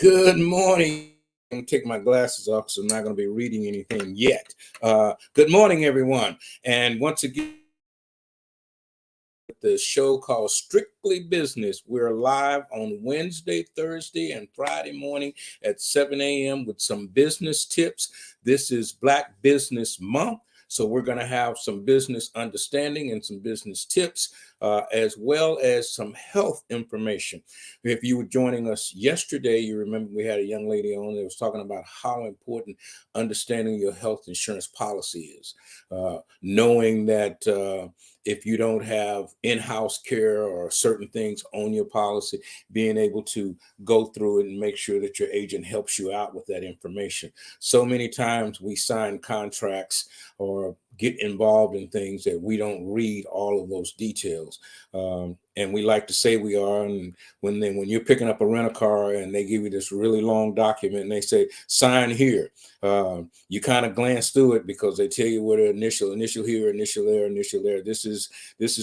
Good morning. I'm going to take my glasses off, so I'm not going to be reading anything yet. Good morning, everyone. And once again, the show called Strictly Business. We're live on Wednesday, Thursday, and Friday morning at 7 a.m. with some business tips. This is Black Business Month. So we're going to have some business understanding and some business tips, as well as some health information. If you were joining us yesterday, you remember we had a young lady on that was talking about how important understanding your health insurance policy is. Knowing that if you don't have in-house care or certain things on your policy, being able to go through it and make sure that your agent helps you out with that information. So many times we sign contracts or get involved in things that we don't read all of those details. And we like to say we are. And when you're picking up a rental car and they give you this really long document and they say, sign here, you kind of glance through it because they tell you what initial here, initial there, initial there. This is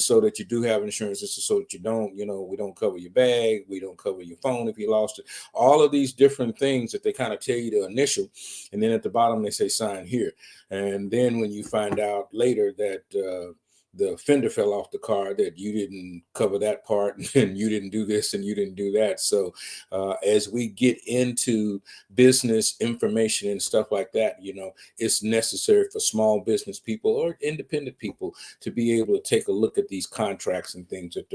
so that you do have insurance. This is so that you don't, we don't cover your bag. We don't cover your phone if you lost it. All of these different things that they kind of tell you to initial. And then at the bottom, they say sign here. And then when you find out later that the fender fell off the car, that you didn't cover that part and you didn't do this and you didn't do that. So as we get into business information and stuff like that, it's necessary for small business people or independent people to be able to take a look at these contracts and things that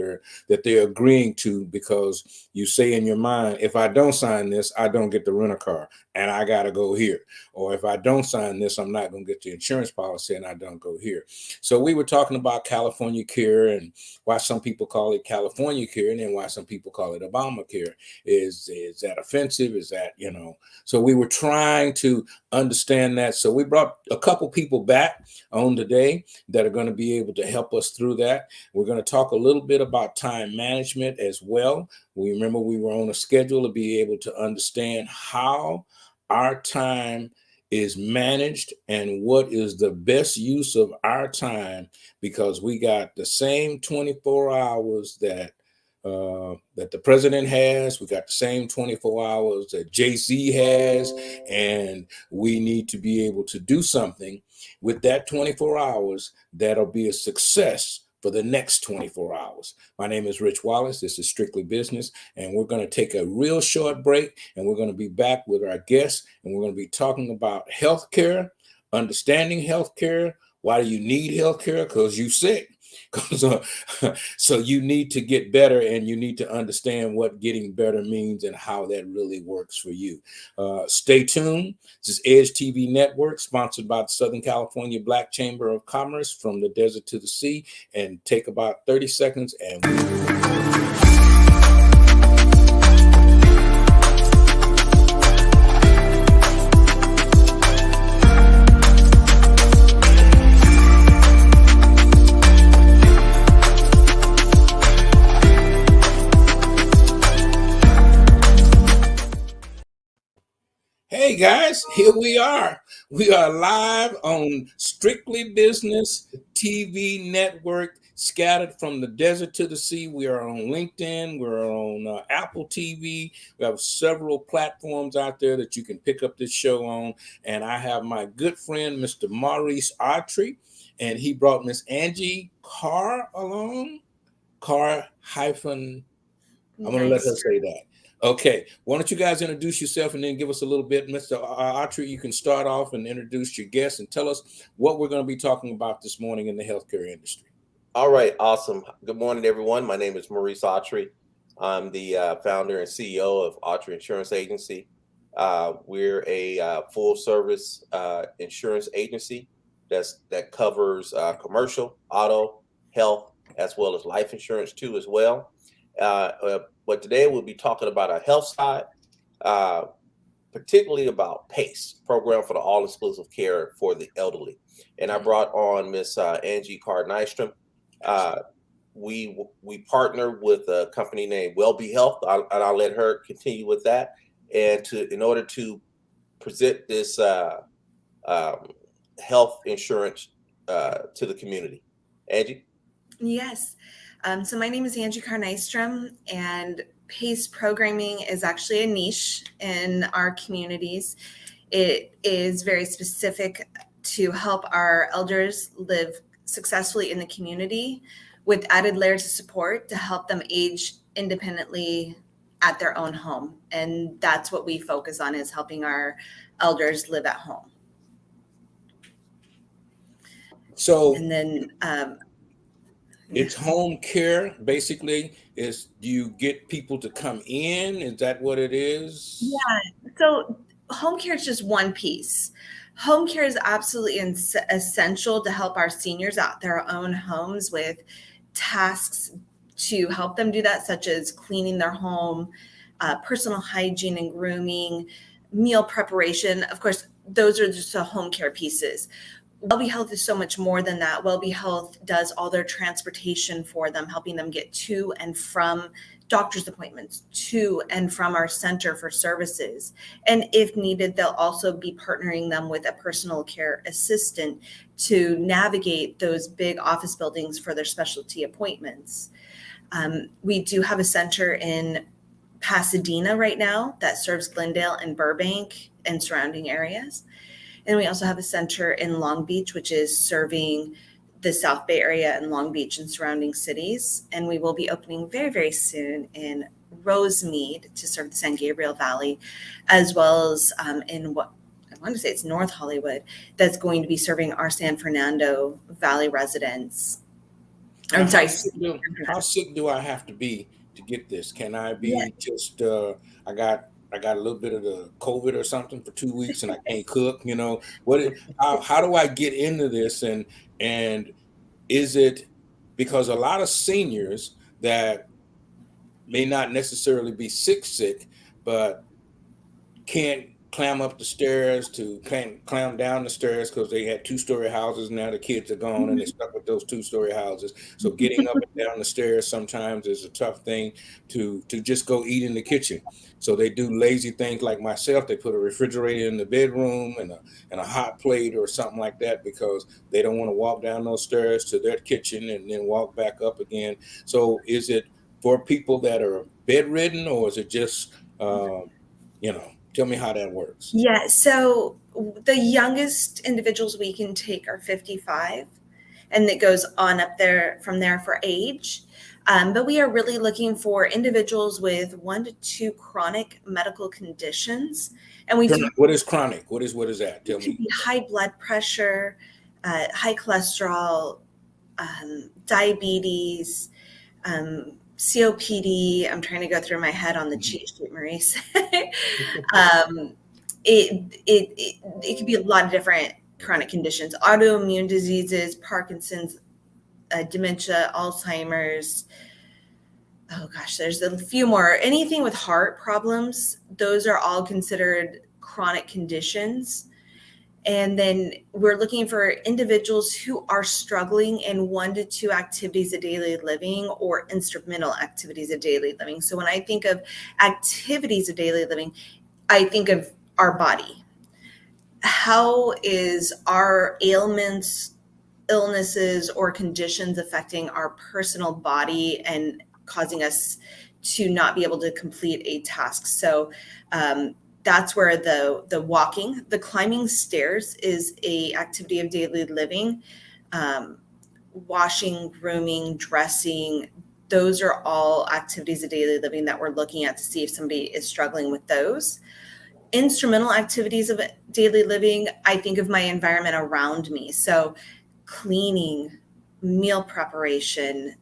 they're agreeing to, because you say in your mind, if I don't sign this, I don't get the rental car and I got to go here. Or if I don't sign this, I'm not going to get the insurance policy and I don't go here. So we were talking about California Care and why some people call it California Care and then why some people call it Obamacare. Is that offensive? Is that, So we were trying to understand that. So we brought a couple people back on today that are going to be able to help us through that. We're going to talk a little bit about time management as well. We remember we were on a schedule to be able to understand how our time is managed and what is the best use of our time, because we got the same 24 hours that the president has. We got the same 24 hours that Jay-Z has, and we need to be able to do something with that 24 hours that'll be a success for the next 24 hours. My name is Rich Wallace. This is Strictly Business, and we're going to take a real short break, and we're going to be back with our guests, and we're going to be talking about healthcare, understanding healthcare. Why do you need healthcare? Because you're sick. So you need to get better, and you need to understand what getting better means and how that really works for you. Stay tuned. This is Edge TV Network, sponsored by the Southern California Black Chamber of Commerce, from the desert to the sea. And take about 30 seconds and Hey guys, here we are. We are live on Strictly Business TV Network, scattered from the desert to the sea. We are on LinkedIn. We're on Apple TV. We have several platforms out there that you can pick up this show on. And I have my good friend, Mr. Maurice Autry, and he brought Miss Angie Carr along. Carr hyphen. I'm going to let her say that. Okay, why don't you guys introduce yourself and then give us a little bit. Mr. Autry, you can start off and introduce your guests and tell us what we're going to be talking about this morning in the healthcare industry. All right, awesome. Good morning, everyone. My name is Maurice Autry. I'm the founder and CEO of Autry Insurance Agency. We're a full-service insurance agency that covers commercial, auto, health, as well as life insurance too as well. But today we'll be talking about our health side, particularly about PACE, Program for the All-Inclusive Care for the Elderly. And I brought on Miss Angie Carr Nystrom. We partner with a company named Wellbe Health, and I'll let her continue with that. And in order to present this health insurance to the community. Angie? Yes. So my name is Angie Carr Nystrom, and PACE programming is actually a niche in our communities. It is very specific to help our elders live successfully in the community with added layers of support to help them age independently at their own home. And that's what we focus on, is helping our elders live at home. So, and then it's home care, basically. Is do you get people to come in? Is that what it is? Yeah. So home care is just one piece. Home care is absolutely essential to help our seniors out their own homes with tasks to help them do that, such as cleaning their home, personal hygiene and grooming, meal preparation. Of course, those are just the home care pieces. WellBe Health is so much more than that. WellBe Health does all their transportation for them, helping them get to and from doctor's appointments, to and from our center for services. And if needed, they'll also be partnering them with a personal care assistant to navigate those big office buildings for their specialty appointments. We do have a center in Pasadena right now that serves Glendale and Burbank and surrounding areas. And we also have a center in Long Beach, which is serving the South Bay area and Long Beach and surrounding cities. And we will be opening very, very soon in Rosemead to serve the San Gabriel Valley, as well as in what I want to say it's North Hollywood, that's going to be serving our San Fernando Valley residents. I'm sorry. How sick do I have to be to get this? Can I be just I got a little bit of the COVID or something for 2 weeks and I can't cook, how do I get into this? And is it because a lot of seniors that may not necessarily be sick, but can't climb up the stairs can't climb down the stairs because they had 2-story houses. Now the kids are gone and they're stuck with those 2-story houses. So getting up and down the stairs sometimes is a tough thing to just go eat in the kitchen. So they do lazy things like myself. They put a refrigerator in the bedroom and a hot plate or something like that because they don't want to walk down those stairs to their kitchen and then walk back up again. So is it for people that are bedridden, or is it just, tell me how that works. Yeah, so the youngest individuals we can take are 55, and it goes on up there from there for age. But we are really looking for individuals with 1 to 2 chronic medical conditions. And what is chronic? What is that? Tell me. High blood pressure, high cholesterol, diabetes, COPD. I'm trying to go through my head on the cheat sheet, Maurice. It could be a lot of different chronic conditions: autoimmune diseases, Parkinson's, dementia, Alzheimer's. Oh gosh, there's a few more. Anything with heart problems, those are all considered chronic conditions. And then we're looking for individuals who are struggling in 1 to 2 activities of daily living or instrumental activities of daily living. So when I think of activities of daily living, I think of our body. How is our ailments, illnesses, or conditions affecting our personal body and causing us to not be able to complete a task? So that's where the walking, the climbing stairs is a activity of daily living. Washing, grooming, dressing, those are all activities of daily living that we're looking at to see if somebody is struggling with those. Instrumental activities of daily living, I think of my environment around me. So cleaning, meal preparation,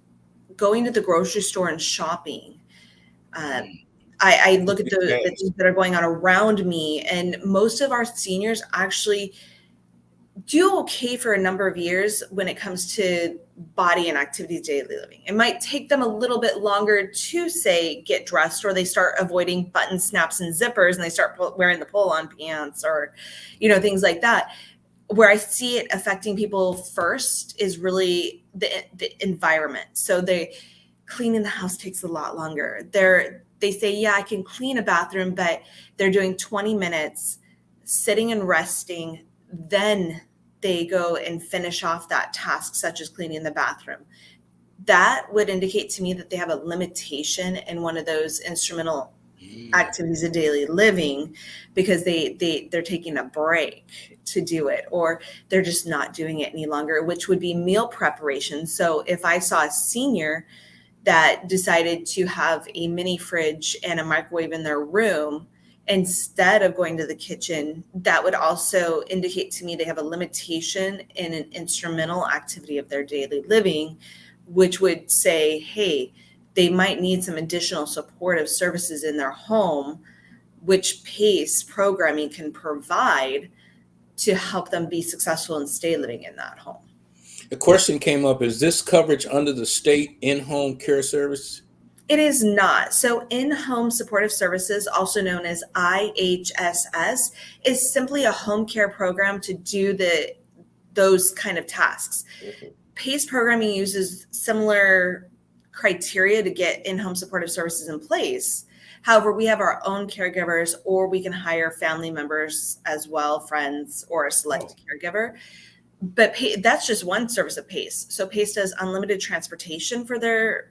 going to the grocery store and shopping. I look at the things that are going on around me, and most of our seniors actually do okay for a number of years when it comes to body and activities of daily living. It might take them a little bit longer to, say, get dressed, or they start avoiding button snaps and zippers and they start wearing the pull-on pants, or, things like that. Where I see it affecting people first is really the environment. So cleaning the house takes a lot longer. They say, yeah, I can clean a bathroom, but they're doing 20 minutes sitting and resting. Then they go and finish off that task, such as cleaning the bathroom. that would indicate to me that they have a limitation in one of those instrumental activities of daily living, because they're taking a break to do it, or they're just not doing it any longer, which would be meal preparation. So if I saw a senior that decided to have a mini fridge and a microwave in their room instead of going to the kitchen, that would also indicate to me they have a limitation in an instrumental activity of their daily living, which would say, hey, they might need some additional supportive services in their home, which PACE programming can provide to help them be successful and stay living in that home. The question came up, is this coverage under the state in-home care service? It is not. So in-home supportive services, also known as IHSS, is simply a home care program to do those kind of tasks. Mm-hmm. PACE programming uses similar criteria to get in-home supportive services in place. However, we have our own caregivers, or we can hire family members as well, friends, or a select caregiver. But that's just one service of PACE. So PACE does unlimited transportation for their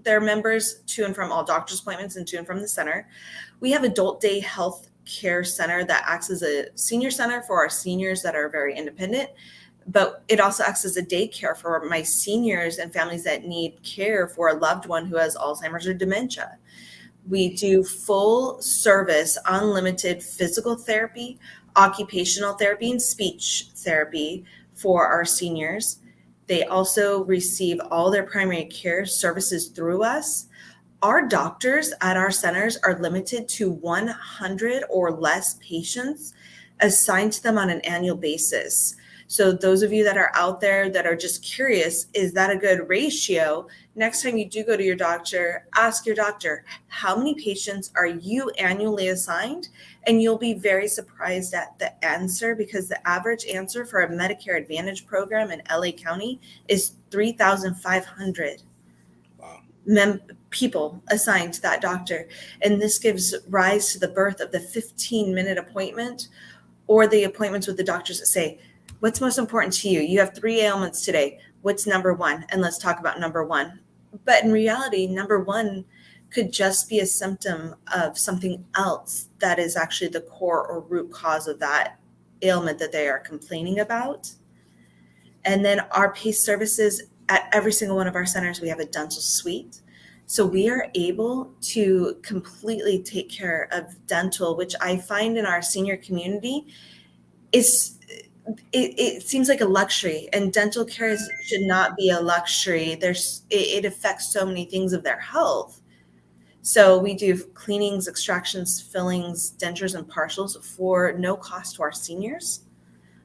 members to and from all doctor's appointments and to and from the center. We have Adult Day Health Care Center that acts as a senior center for our seniors that are very independent, but it also acts as a daycare for my seniors and families that need care for a loved one who has Alzheimer's or dementia. We do full service, unlimited physical therapy, occupational therapy, and speech therapy for our seniors. They also receive all their primary care services through us. Our doctors at our centers are limited to 100 or less patients assigned to them on an annual basis. So those of you that are out there that are just curious, is that a good ratio? Next time you do go to your doctor, ask your doctor, how many patients are you annually assigned? And you'll be very surprised at the answer, because the average answer for a Medicare Advantage program in LA County is 3,500 people assigned to that doctor. And this gives rise to the birth of the 15-minute appointment, or the appointments with the doctors that say, what's most important to you? You have 3 ailments today. What's number one? And let's talk about number one. But in reality, number one could just be a symptom of something else that is actually the core or root cause of that ailment that they are complaining about. And then our PACE services, at every single one of our centers, we have a dental suite. So we are able to completely take care of dental, which I find in our senior community is it seems like a luxury, and dental care should not be a luxury. It affects so many things of their health. So we do cleanings, extractions, fillings, dentures, and partials for no cost to our seniors.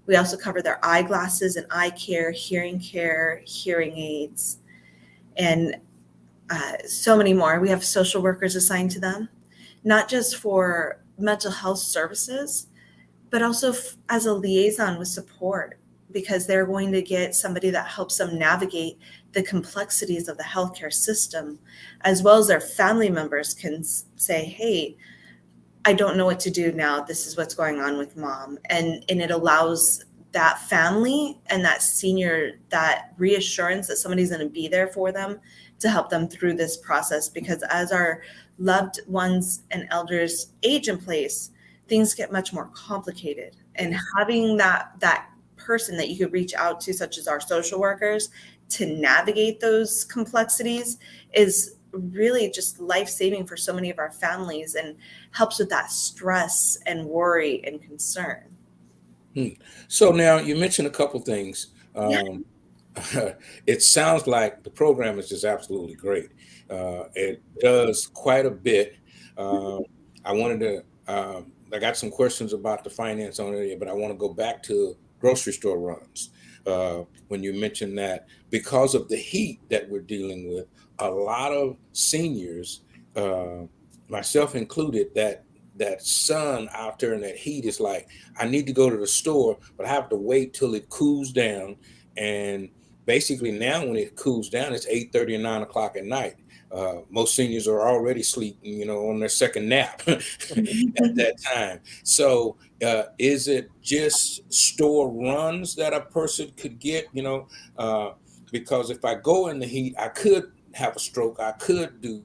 We also cover their eyeglasses and eye care, hearing aids, and so many more. We have social workers assigned to them, not just for mental health services, but also as a liaison with support, because they're going to get somebody that helps them navigate the complexities of the healthcare system, as well as their family members can say, hey, I don't know what to do now. This is what's going on with mom. And it allows that family and that senior that reassurance that somebody's going to be there for them to help them through this process. Because as our loved ones and elders age in place, things get much more complicated. And having that person that you could reach out to, such as our social workers, to navigate those complexities is really just life-saving for so many of our families, and helps with that stress and worry and concern. So now you mentioned a couple things. It sounds like the program is just absolutely great. It does quite a bit. I got some questions about the finance on it, but I want to go back to grocery store runs. When you mentioned that, because of the heat that we're dealing with, a lot of seniors, myself included, that sun out there in that heat is like, I need to go to the store, but I have to wait till it cools down. And basically now when it cools down, it's 8:30 and 9 o'clock at night. Most seniors are already sleeping, on their second nap at that time. So is it just store runs that a person could get, because if I go in the heat, I could have a stroke. I could do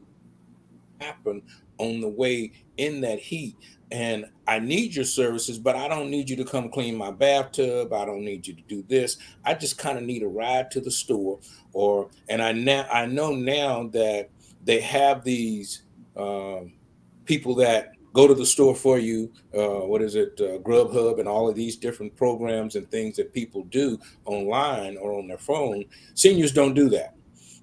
happen on the way in that heat. And I need your services, but I don't need you to come clean my bathtub. I don't need you to do this. I just kind of need a ride to the store. And I know now that they have these people that go to the store for you. What is it? Grubhub and all of these different programs and things that people do online or on their phone. Seniors don't do that.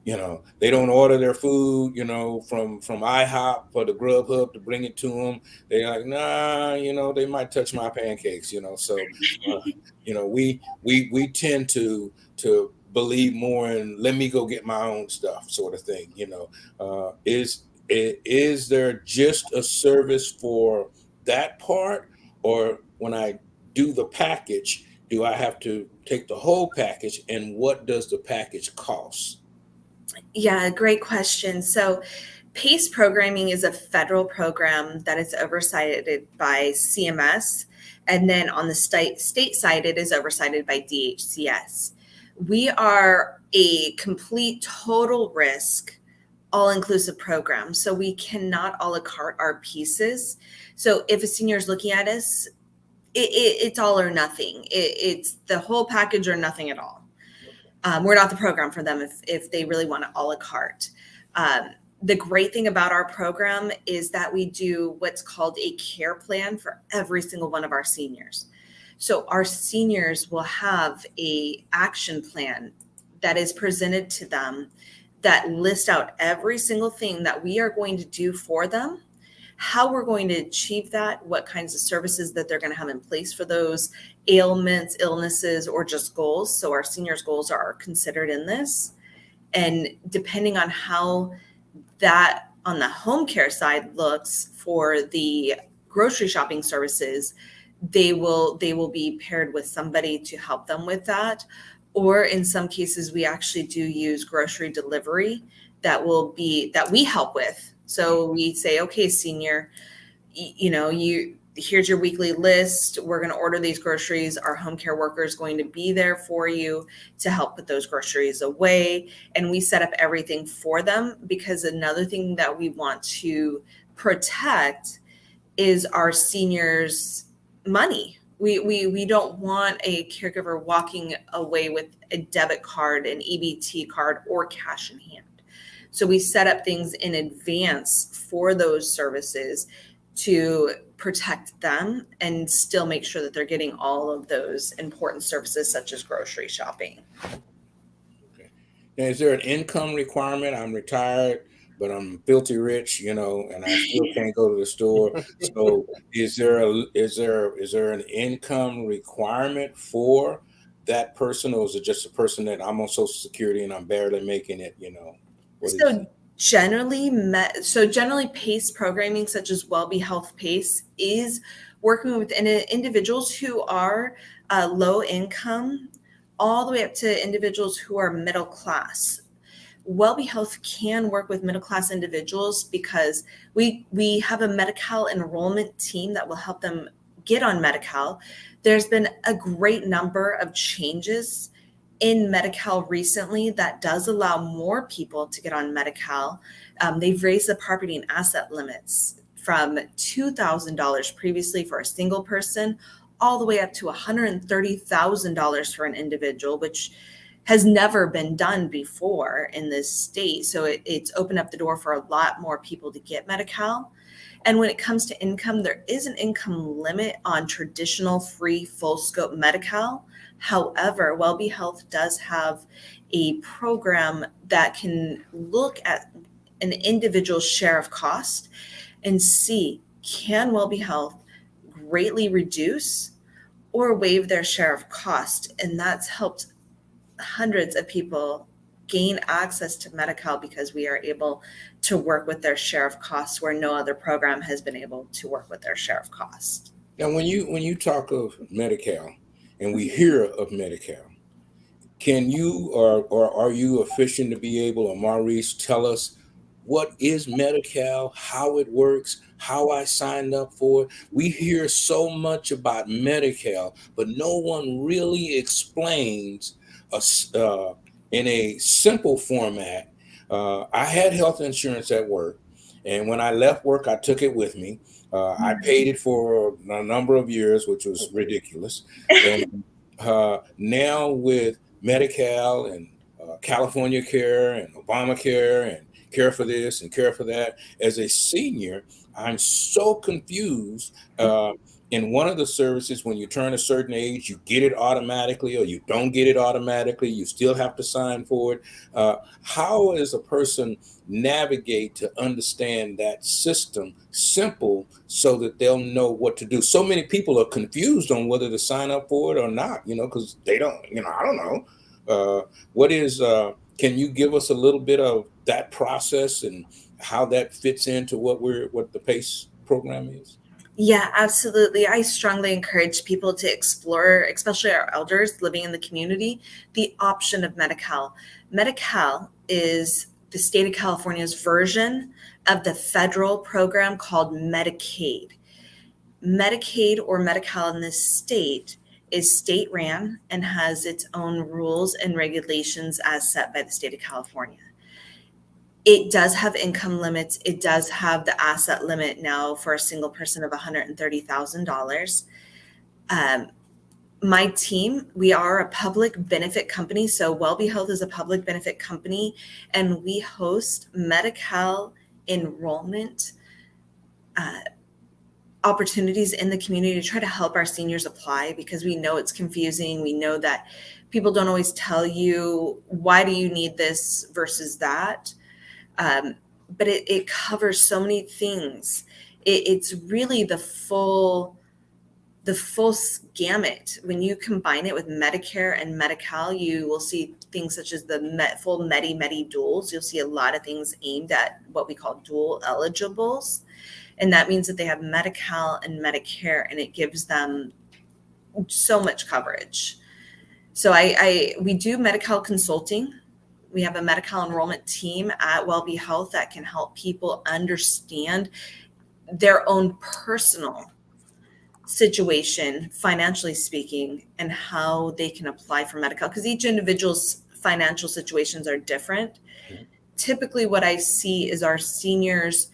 They don't order their food, from IHOP or the Grubhub to bring it to them. They're like, nah, they might touch my pancakes, So, we tend to believe more in let me go get my own stuff, sort of thing. Is there just a service for that part, or when I do the package, do I have to take the whole package, and what does the package cost? Yeah, great question. So PACE programming is a federal program that is oversighted by CMS. And then on the state side, it is oversighted by DHCS. We are a complete total risk, all-inclusive program. So we cannot a la carte our pieces. So if a senior is looking at us, it's all or nothing. It's the whole package or nothing at all. We're not the program for them if they really want it a la carte. The great thing about our program is that we do what's called a care plan for every single one of our seniors. So our seniors will have a action plan that is presented to them that lists out every single thing that we are going to do for them, how we're going to achieve that, what kinds of services that they're going to have in place for those ailments, illnesses, or just goals. So our seniors' goals are considered in this. And depending on how that on the home care side looks for the grocery shopping services, they will be paired with somebody to help them with that. Or in some cases, we actually do use grocery delivery that we help with. So we say, okay, senior, here's your weekly list. We're going to order these groceries. Our home care worker is going to be there for you to help put those groceries away. And we set up everything for them, because another thing that we want to protect is our seniors' money. We don't want a caregiver walking away with a debit card, an EBT card, or cash in hand. So we set up things in advance for those services to protect them and still make sure that they're getting all of those important services such as grocery shopping. Okay. Now, is there an income requirement? I'm retired, but I'm filthy rich, and I still can't go to the store. So is there an income requirement for that person, or is it just a person that I'm on Social Security and I'm barely making it, So generally PACE programming such as WellBe Health PACE is working with individuals who are low income all the way up to individuals who are middle class. WellBe Health can work with middle class individuals because we have a Medi-Cal enrollment team that will help them get on Medi-Cal. There's been a great number of changes in Medi-Cal recently that does allow more people to get on Medi-Cal. They've raised the property and asset limits from $2,000 previously for a single person all the way up to $130,000 for an individual, which has never been done before in this state. So it's opened up the door for a lot more people to get Medi-Cal. And when it comes to income, there is an income limit on traditional free full scope Medi-Cal. However, WellBe Health does have a program that can look at an individual's share of cost and see, can WellBe Health greatly reduce or waive their share of cost? And that's helped hundreds of people gain access to Medi-Cal because we are able to work with their share of costs where no other program has been able to work with their share of cost. Now, when you talk of Medi-Cal and we hear of Medi-Cal, can you or are you efficient to be able, or Maurice, tell us what is Medi-Cal, how it works, how I signed up for it? We hear so much about Medi-Cal, but no one really explains in a simple format. I had health insurance at work, and when I left work, I took it with me. I paid it for a number of years, which was ridiculous. And now with Medi-Cal and California Care and Obamacare and Care for this and Care for that, as a senior, I'm so confused. In one of the services, when you turn a certain age, you get it automatically or you don't get it automatically. You still have to sign for it. How does a person navigate to understand that system simple so that they'll know what to do? So many people are confused on whether to sign up for it or not, because they don't, I don't know. Can you give us a little bit of that process and how that fits into what the PACE program is? Yeah, absolutely. I strongly encourage people to explore, especially our elders living in the community, the option of Medi-Cal. Medi-Cal is the state of California's version of the federal program called Medicaid. Medicaid or Medi-Cal in this state is state ran and has its own rules and regulations as set by the state of California. It does have income limits. It does have the asset limit now for a single person of $130,000. My team, we are a public benefit company. So WellBe Health is a public benefit company, and we host Medi-Cal enrollment opportunities in the community to try to help our seniors apply, because we know it's confusing. We know that people don't always tell you, why do you need this versus that? But it covers so many things. It's really the full gamut. When you combine it with Medicare and Medi-Cal, you will see things such as the full Medi duals. You'll see a lot of things aimed at what we call dual eligibles. And that means that they have Medi-Cal and Medicare, and it gives them so much coverage. So we do Medi-Cal consulting. We have a Medi-Cal enrollment team at WellBe Health that can help people understand their own personal situation, financially speaking, and how they can apply for Medi-Cal, because each individual's financial situations are different. Mm-hmm. Typically, what I see is our seniors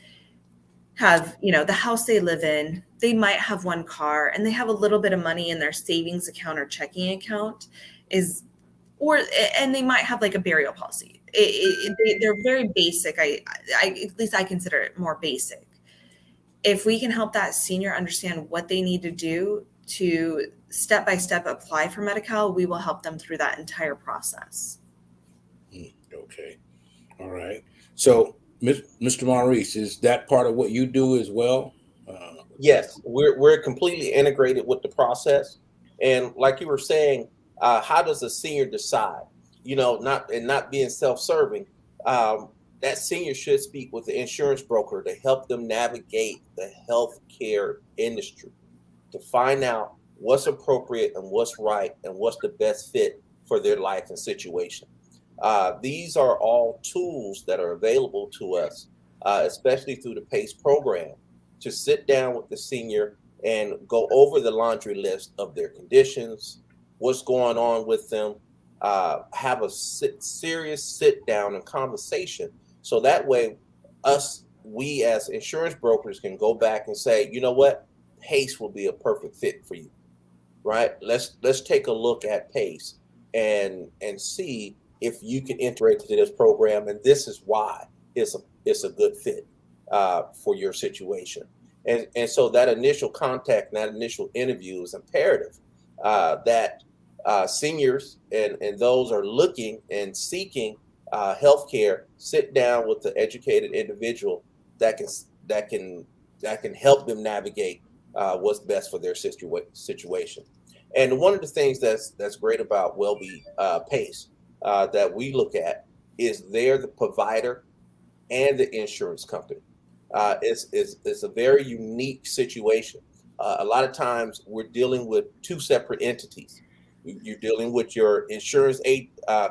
have, the house they live in, they might have one car, and they have a little bit of money in their savings account or checking account, and they might have like a burial policy. They're very basic. At least I consider it more basic. If we can help that senior understand what they need to do to step by step apply for Medi-Cal, we will help them through that entire process. Okay. All right. So, Mr. Maurice, is that part of what you do as well? Yes, we're completely integrated with the process. And like you were saying, how does a senior decide? Not being self-serving, that senior should speak with the insurance broker to help them navigate the healthcare industry, to find out what's appropriate and what's right and what's the best fit for their life and situation. These are all tools that are available to us, especially through the PACE program, to sit down with the senior and go over the laundry list of their conditions, what's going on with them, have a serious sit down and conversation. So that way, we as insurance brokers can go back and say, you know what, PACE will be a perfect fit for you, right? Let's take a look at PACE and see if you can enter into this program, and this is why it's a good fit for your situation. And so that initial contact and that initial interview is imperative, that seniors and those are looking and seeking healthcare sit down with the educated individual that can help them navigate what's best for their situation. And one of the things that's great about WellBe PACE that we look at is they're the provider and the insurance company. It's a very unique situation. A lot of times we're dealing with two separate entities. You're dealing with your insurance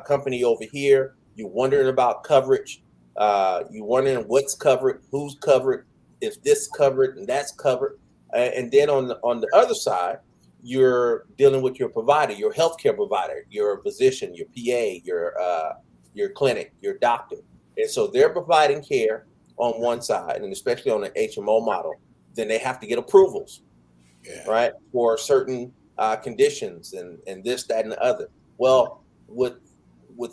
company over here. You're wondering about coverage. You're wondering what's covered, who's covered, if this covered and that's covered. And then on the other side, you're dealing with your provider, your healthcare provider, your physician, your PA, your clinic, your doctor. And so they're providing care on one side, and especially on the HMO model, then they have to get approvals, right, for certain conditions and this, that, and the other. Well, with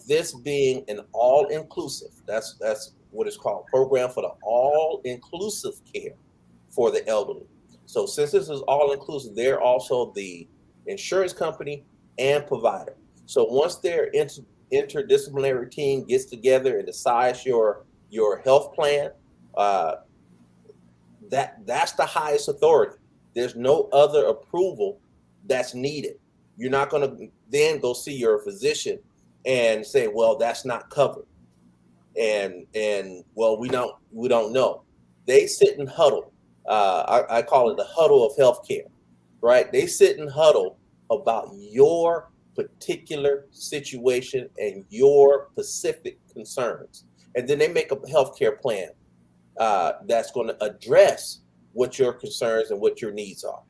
this being an all-inclusive, that's what it's called, program for the all-inclusive care for the elderly. So since this is all-inclusive, they're also the insurance company and provider. So once their interdisciplinary team gets together and decides your health plan, that's the highest authority. There's no other approval that's needed. You're not going to then go see your physician and say, well, that's not covered. And well, we don't know. They sit and huddle. I call it the huddle of healthcare, right? They sit and huddle about your particular situation and your specific concerns. And then they make a healthcare plan that's going to address what your concerns and what your needs are,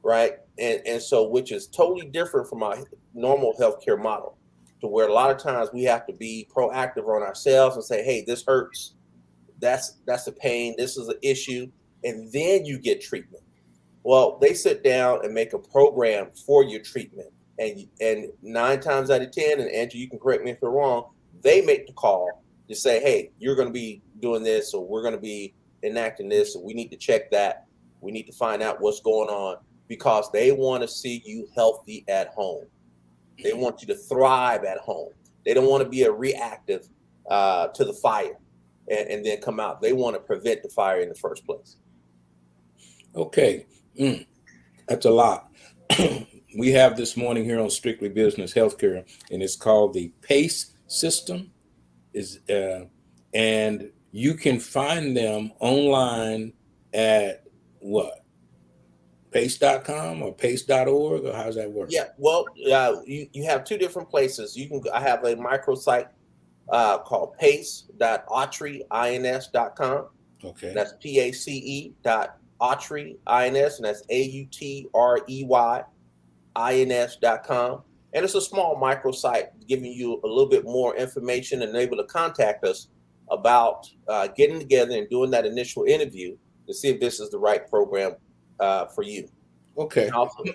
right? And so, which is totally different from our normal healthcare model, to where a lot of times we have to be proactive on ourselves and say, hey, this hurts, that's a pain, this is an issue, and then you get treatment. Well, they sit down and make a program for your treatment, and 9 times out of 10, and Andrew, you can correct me if I'm wrong, they make the call to say, hey, you're going to be doing this, or we're going to be enacting this, or we need to check that, we need to find out what's going on, because they want to see you healthy at home. They want you to thrive at home. They don't want to be a reactive to the fire and then come out. They want to prevent the fire in the first place. Okay. That's a lot. We have this morning here on Strictly Business Healthcare, and it's called the PACE system. And you can find them online at what? Pace.com or pace.org, or how's that work? Yeah, well, you have 2 different places. I have a microsite called pace.autryins.com. Okay. That's PACE.autryins, and that's AUTREYINS.com. And it's a small microsite giving you a little bit more information and able to contact us about getting together and doing that initial interview to see if this is the right program for you. Okay.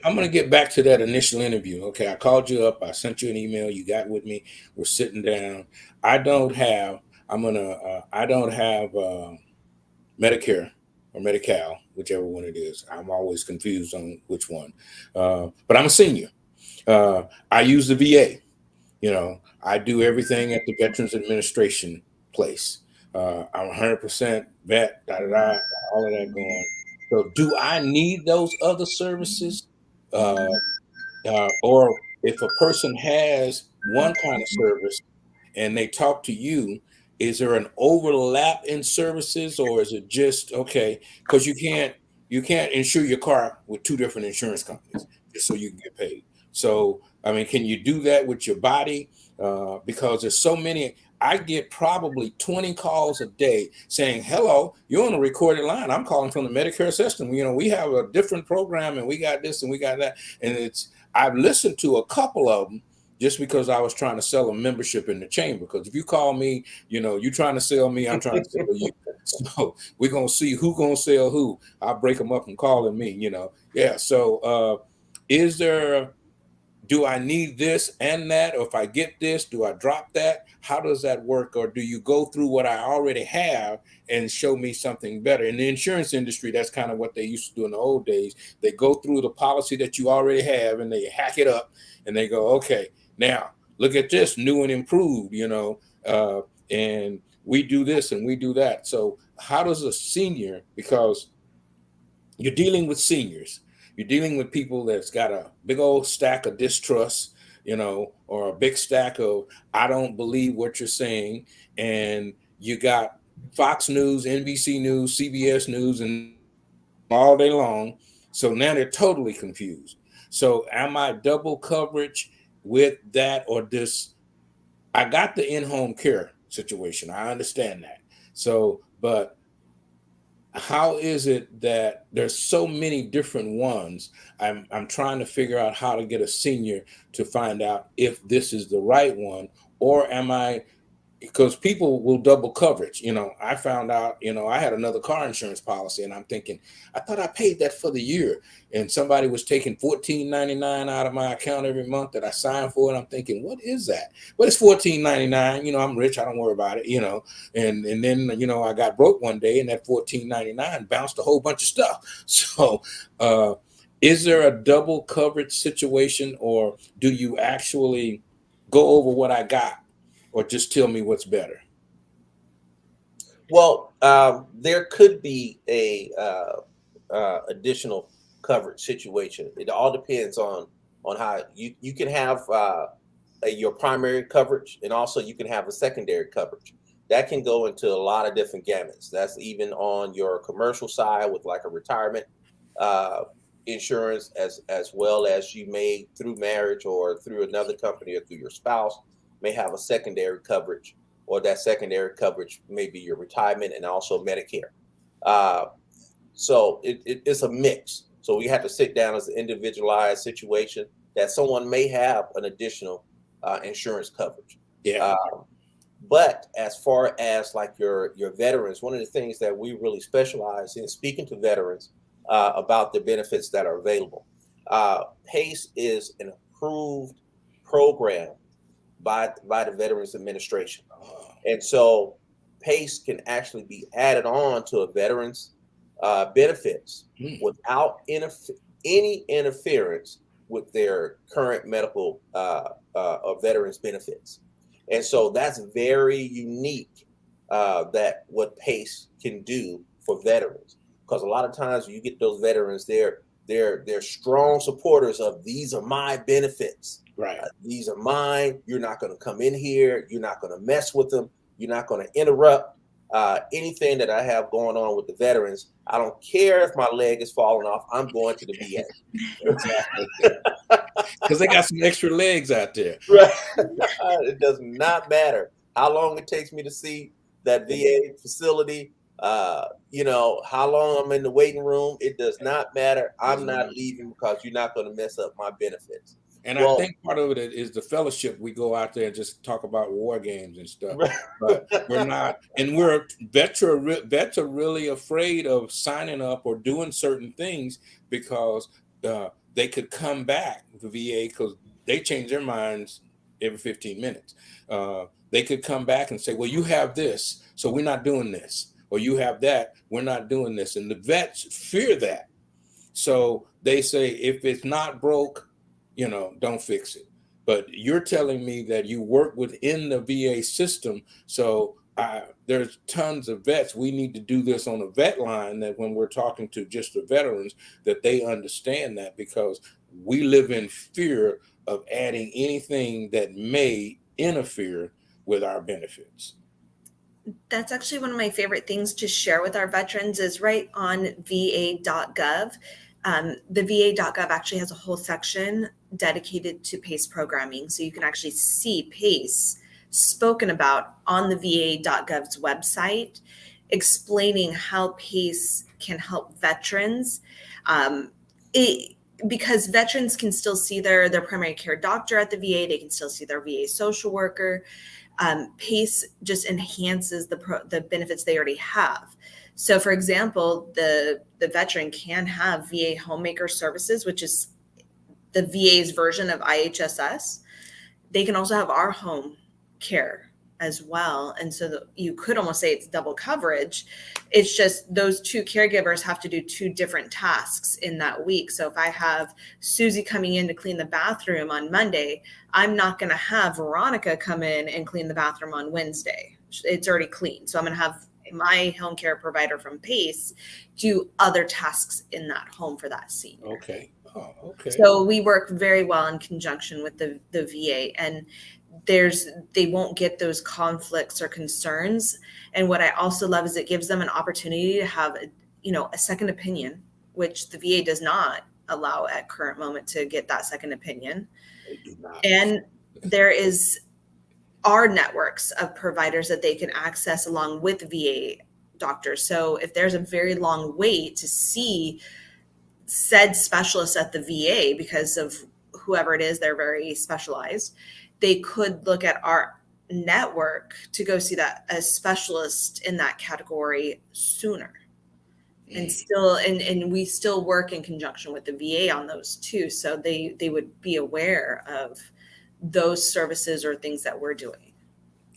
I'm going to get back to that initial interview. Okay. I called you up. I sent you an email. You got with me. We're sitting down. I don't have Medicare or Medi-Cal, whichever one it is. I'm always confused on which one. But I'm a senior. I use the VA. I do everything at the Veterans Administration place. I'm 100% vet, all of that going. So do I need those other services? Or if a person has one kind of service and they talk to you, is there an overlap in services, or is it just okay? Because you can't insure your car with 2 different insurance companies just so you can get paid. So, I mean, can you do that with your body? Because there's so many. I get probably 20 calls a day saying, hello, you're on a recorded line. I'm calling from the Medicare system. We have a different program and we got this and we got that. And I've listened to a couple of them just because I was trying to sell a membership in the chamber. Because if you call me, you're trying to sell me, I'm trying to sell you. So we're going to see who's going to sell who. I'll break them up and calling me, Yeah. So do I need this and that? Or if I get this, do I drop that? How does that work? Or do you go through what I already have and show me something better? In the insurance industry, that's kind of what they used to do in the old days. They go through the policy that you already have and they hack it up and they go, okay, now look at this new and improved, and we do this and we do that. So how does a senior, because you're dealing with seniors, you're dealing with people that's got a big old stack of distrust, or a big stack of, I don't believe what you're saying. And you got Fox News, NBC News, CBS News, and all day long. So now they're totally confused. So am I double coverage with that, or this? I got the in-home care situation. I understand that. So, but how is it that there's so many different ones? I'm trying to figure out how to get a senior to find out if this is the right one, or am I, because people will double coverage. I found out, I had another car insurance policy, and I'm thinking, I thought I paid that for the year. And somebody was taking $14.99 out of my account every month that I signed for. And I'm thinking, what is that? Well, it's $14.99. I'm rich. I don't worry about it, and then, I got broke one day, and that $14.99 bounced a whole bunch of stuff. So, is there a double coverage situation, or do you actually go over what I got? Or just tell me what's better? Well, there could be a additional coverage situation. It all depends on how you can have your primary coverage, and also you can have a secondary coverage. That can go into a lot of different gamuts. That's even on your commercial side with like a retirement insurance, as well as you may, through marriage or through another company or through your spouse, may have a secondary coverage, or that secondary coverage may be your retirement and also Medicare. So it's a mix. So we have to sit down as an individualized situation that someone may have an additional insurance coverage. Yeah. But as far as like your veterans, one of the things that we really specialize in speaking to veterans about the benefits that are available. PACE is an approved program by the Veterans Administration. And so PACE can actually be added on to a veteran's benefits without any interference with their current medical or veterans benefits. And so that's very unique, that what PACE can do for veterans. Because a lot of times you get those veterans, they're strong supporters of, these are my benefits. Right. These are mine. You're not going to come in here. You're not going to mess with them. You're not going to interrupt anything that I have going on with the veterans. I don't care if my leg is falling off. I'm going to the VA. Because they got some extra legs out there. Right. It does not matter how long it takes me to see that VA facility. How long I'm in the waiting room. It does not matter. I'm not leaving because you're not going to mess up my benefits. And I think part of it is the fellowship. We go out there and just talk about war games and stuff, but we're not. And vets are really afraid of signing up or doing certain things because they could come back, the VA, because they change their minds every 15 minutes. They could come back and say, well, you have this, so we're not doing this. Or you have that, we're not doing this. And the vets fear that. So they say, if it's not broke, don't fix it. But you're telling me that you work within the VA system. So there's tons of vets. We need to do this on a vet line, that when we're talking to just the veterans, that they understand that, because we live in fear of adding anything that may interfere with our benefits. That's actually one of my favorite things to share with our veterans is right on va.gov. The va.gov actually has a whole section dedicated to PACE programming. So you can actually see PACE spoken about on the va.gov's website, explaining how PACE can help veterans. Because veterans can still see their primary care doctor at the VA, they can still see their VA social worker. PACE just enhances the benefits they already have. So, for example, the veteran can have VA homemaker services, which is the VA's version of IHSS. They can also have our home care as well. And so you could almost say it's double coverage. It's just those two caregivers have to do two different tasks in that week. So if I have Susie coming in to clean the bathroom on Monday, I'm not going to have Veronica come in and clean the bathroom on Wednesday. It's already clean. So I'm going to have my home care provider from PACE do other tasks in that home for that senior. Okay. Oh, okay. So we work very well in conjunction with the VA, and they won't get those conflicts or concerns. And what I also love is it gives them an opportunity to have a second opinion, which the VA does not allow at current moment to get that second opinion. They do not. And there are networks of providers that they can access along with VA doctors. So if there's a very long wait to see said specialist at the VA because of whoever it is, they're very specialized, they could look at our network to go see that a specialist in that category sooner. And still, and we still work in conjunction with the VA on those too. So they would be aware of those services or things that we're doing.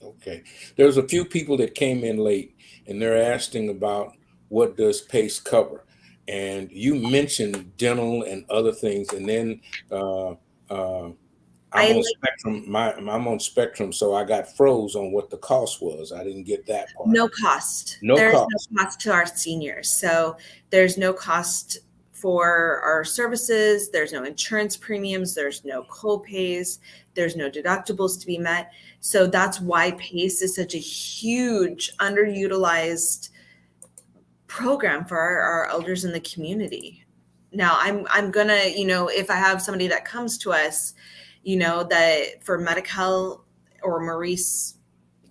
Okay. There's a few people that came in late and they're asking about what does PACE cover? And you mentioned dental and other things. And then I'm on Spectrum, so I got froze on what the cost was. I didn't get that part. No cost. No There's cost. no cost to our seniors. So there's no cost for our services. There's no insurance premiums. There's no co-pays. There's no deductibles to be met. So that's why PACE is such a huge underutilized program for our elders in the community. Now I'm gonna, if I have somebody that comes to us, that for Medi-Cal, or Maurice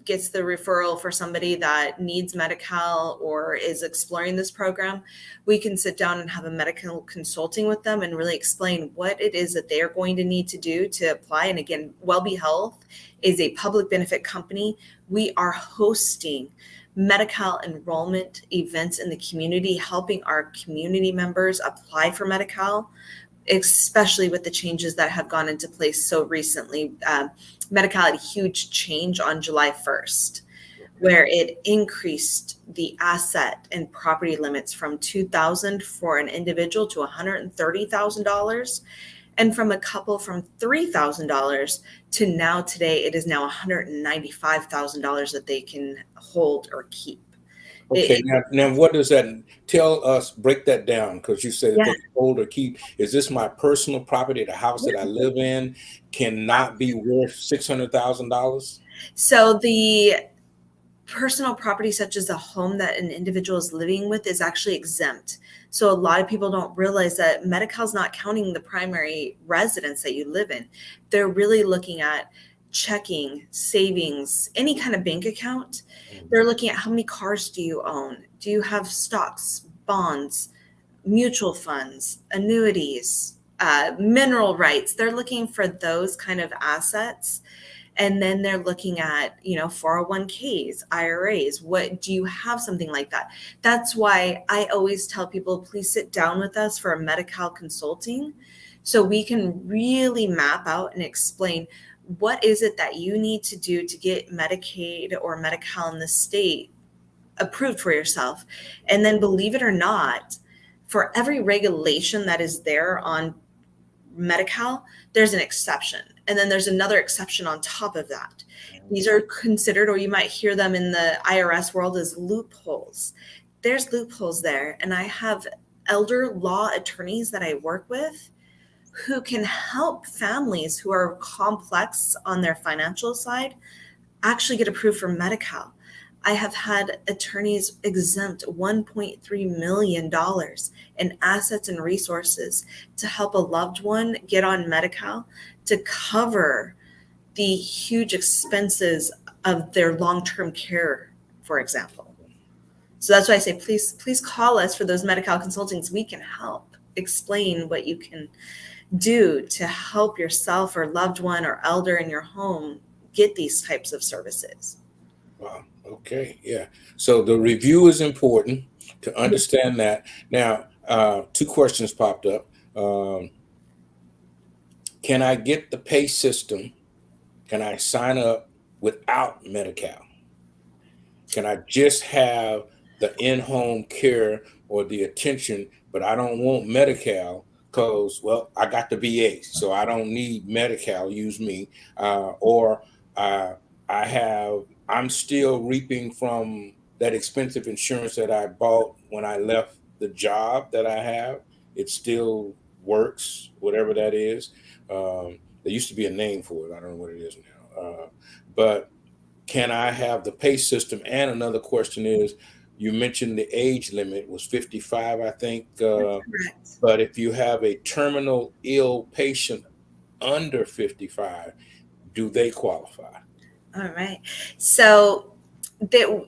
gets the referral for somebody that needs Medi-Cal or is exploring this program, we can sit down and have a medical consulting with them and really explain what it is that they are going to need to do to apply. And again, WellBe Health is a public benefit company. We are hosting Medi-Cal enrollment events in the community, helping our community members apply for Medi-Cal, especially with the changes that have gone into place so recently. Medi-Cal had a huge change on July 1st, where it increased the asset and property limits from $2,000 for an individual to $130,000, and from a couple from $3,000 to now today it is now $195,000 that they can hold or keep. Okay, now what does that tell us? Break that down, because you said that they can hold or keep. Is this my personal property, the house that I live in, cannot be worth $600,000? So the personal property, such as a home that an individual is living with, is actually exempt. So a lot of people don't realize that Medi-Cal is not counting the primary residence that you live in. They're really looking at checking, savings, any kind of bank account. They're looking at how many cars do you own? Do you have stocks, bonds, mutual funds, annuities, mineral rights? They're looking for those kind of assets. And then they're looking at, 401ks, IRAs. What do you have? Something like that. That's why I always tell people, please sit down with us for a Medi-Cal consulting so we can really map out and explain what is it that you need to do to get Medicaid or Medi-Cal in the state approved for yourself. And then, believe it or not, for every regulation that is there on Medi-Cal, there's an exception. And then there's another exception on top of that. These are considered, or you might hear them in the IRS world, as loopholes. There's loopholes there. And I have elder law attorneys that I work with who can help families who are complex on their financial side actually get approved for Medi-Cal. I have had attorneys exempt $1.3 million in assets and resources to help a loved one get on Medi-Cal to cover the huge expenses of their long-term care, for example. So that's why I say, please call us for those Medi-Cal consultings. We can help explain what you can do to help yourself or loved one or elder in your home get these types of services. Wow. Okay. Yeah. So the review is important to understand that. Now, two questions popped up. Can I get the pay system? Can I sign up without Medi-Cal? Can I just have the in-home care or the attention, but I don't want Medi-Cal because, well, I got the VA, so I don't need Medi-Cal, use me, I'm still reaping from that expensive insurance that I bought when I left the job that I have. It still works, whatever that is. There used to be a name for it. I don't know what it is now. But can I have the pay system? And another question is, you mentioned the age limit was 55, I think. Correct. But if you have a terminal ill patient under 55, do they qualify? All right. So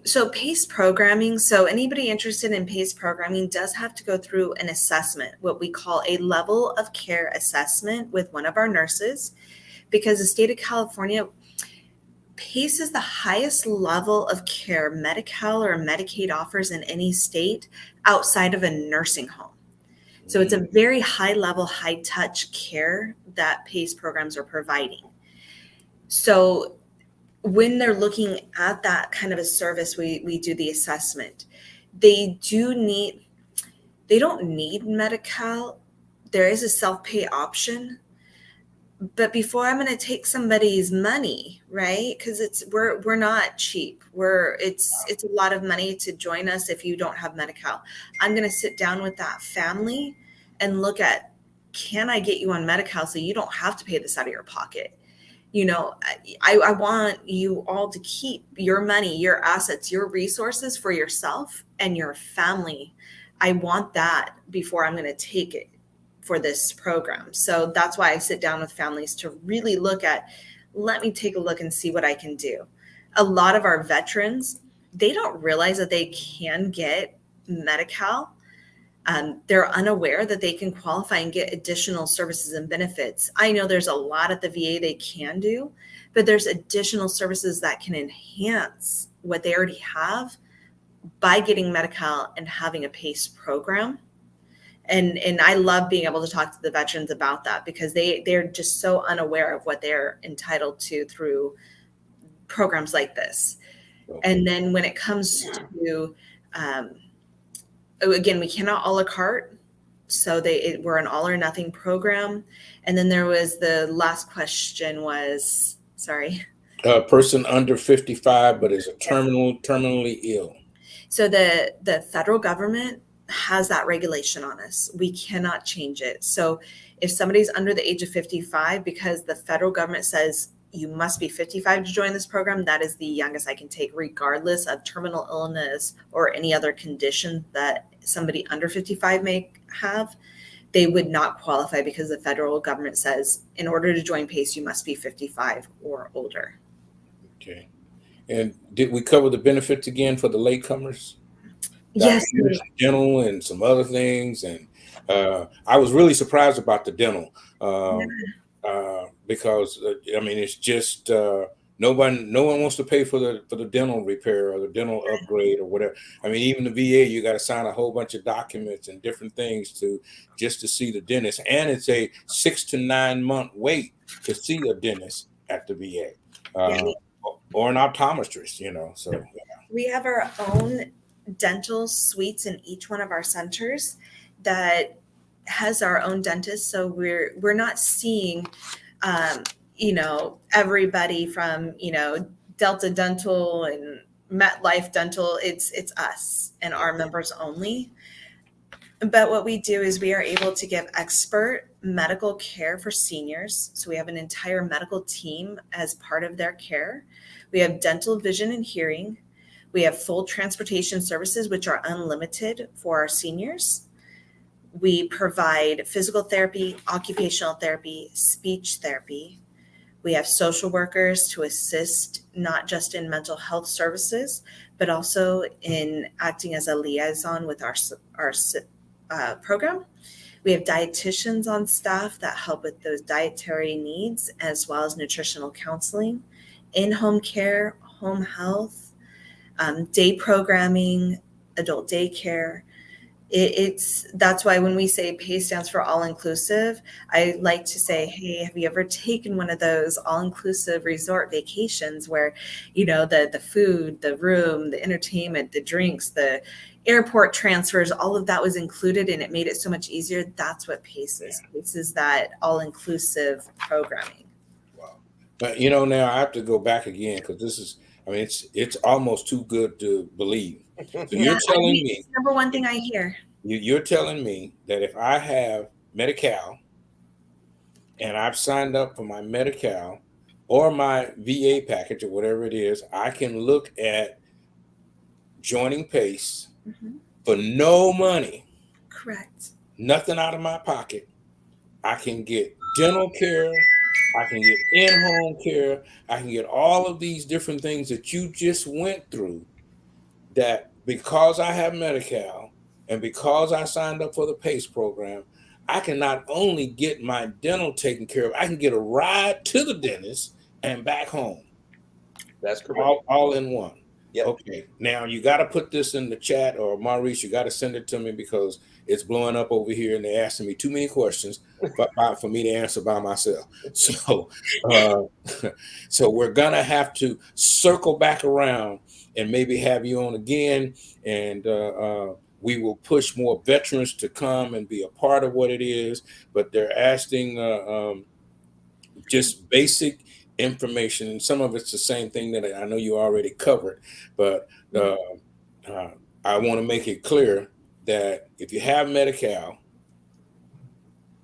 So PACE programming, so anybody interested in PACE programming does have to go through an assessment, what we call a level of care assessment with one of our nurses, because the state of California, PACE is the highest level of care Medi-Cal or Medicaid offers in any state outside of a nursing home. So it's a very high level, high touch care that PACE programs are providing. So when they're looking at that kind of a service, we do the assessment. They don't need Medi-Cal. There is a self-pay option. But before I'm going to take somebody's money, right? Because we're not cheap. It's a lot of money to join us if you don't have Medi-Cal. I'm going to sit down with that family and look at, can I get you on Medi-Cal so you don't have to pay this out of your pocket? You know, I want you all to keep your money, your assets, your resources for yourself and your family. I want that before I'm going to take it for this program. So that's why I sit down with families to really look at, let me take a look and see what I can do. A lot of our veterans, they don't realize that they can get Medi-Cal. They're unaware that they can qualify and get additional services and benefits. I know there's a lot at the VA they can do, but there's additional services that can enhance what they already have by getting Medi-Cal and having a PACE program. And I love being able to talk to the veterans about that because they're just so unaware of what they're entitled to through programs like this. Okay. And then when it comes to, again, we cannot a la carte. So we're an all or nothing program. And then there was the last question was, sorry. A person under 55, but is terminally ill. So the federal government has that regulation on us. We cannot change it. So if somebody's under the age of 55, because the federal government says you must be 55 to join this program, that is the youngest I can take, regardless of terminal illness or any other condition that somebody under 55 may have, they would not qualify because the federal government says in order to join PACE, you must be 55 or older. Okay. And did we cover the benefits again for the latecomers? Yes. Dental and some other things. And I was really surprised about the dental because, I mean, it's just no one wants to pay for the dental repair or the dental upgrade or whatever. I mean, even the VA, you got to sign a whole bunch of documents and different things to see the dentist. And it's a 6 to 9 month wait to see a dentist at the VA or an optometrist, you know. So we have our own dental suites in each one of our centers that has our own dentist. So we're not seeing, everybody from, Delta Dental and MetLife Dental. It's us and our members only. But what we do is we are able to give expert medical care for seniors. So we have an entire medical team as part of their care. We have dental, vision, and hearing. We have full transportation services, which are unlimited for our seniors. We provide physical therapy, occupational therapy, speech therapy. We have social workers to assist not just in mental health services, but also in acting as a liaison with our program. We have dietitians on staff that help with those dietary needs, as well as nutritional counseling, in-home care, home health, day programming, adult daycare. That's why when we say PACE stands for all inclusive, I like to say, hey, have you ever taken one of those all inclusive resort vacations where, the food, the room, the entertainment, the drinks, the airport transfers, all of that was included and it made it so much easier. That's what PACE is. PACE is that all inclusive programming. Wow. But now I have to go back again because this is, it's almost too good to believe. So you're telling me, number one thing I hear. You're telling me that if I have Medi-Cal and I've signed up for my Medi-Cal or my VA package or whatever it is, I can look at joining PACE for no money. Correct. Nothing out of my pocket. I can get dental care, I can get in-home care. I can get all of these different things that you just went through, that because I have Medi-Cal and because I signed up for the PACE program, I can not only get my dental taken care of, I can get a ride to the dentist and back home. That's correct. All in one. Yep. Okay. Now you got to put this in the chat, or Maurice, you got to send it to me because it's blowing up over here and they're asking me too many questions for me to answer by myself. So, so we're gonna have to circle back around and maybe have you on again, and we will push more veterans to come and be a part of what it is. But they're asking just basic information, and some of it's the same thing that I know you already covered, but I want to make it clear that if you have Medi-Cal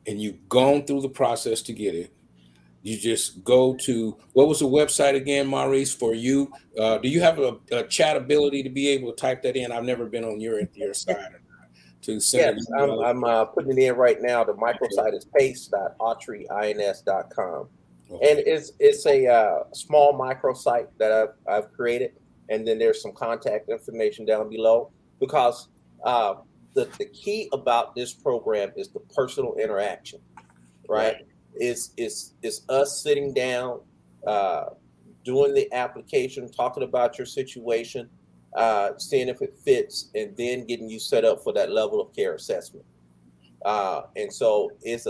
and you've gone through the process to get it, you just go to, what was the website again, Maurice, for you? Do you have a chat ability to be able to type that in? I've never been on your side to send Yes, it. I'm putting it in right now. The microsite is pace.autryins.com. Okay. And it's a small microsite that I've created, and then there's some contact information down below, because the key about this program is the personal interaction, right? It's us sitting down, doing the application, talking about your situation, seeing if it fits, and then getting you set up for that level of care assessment. And so it's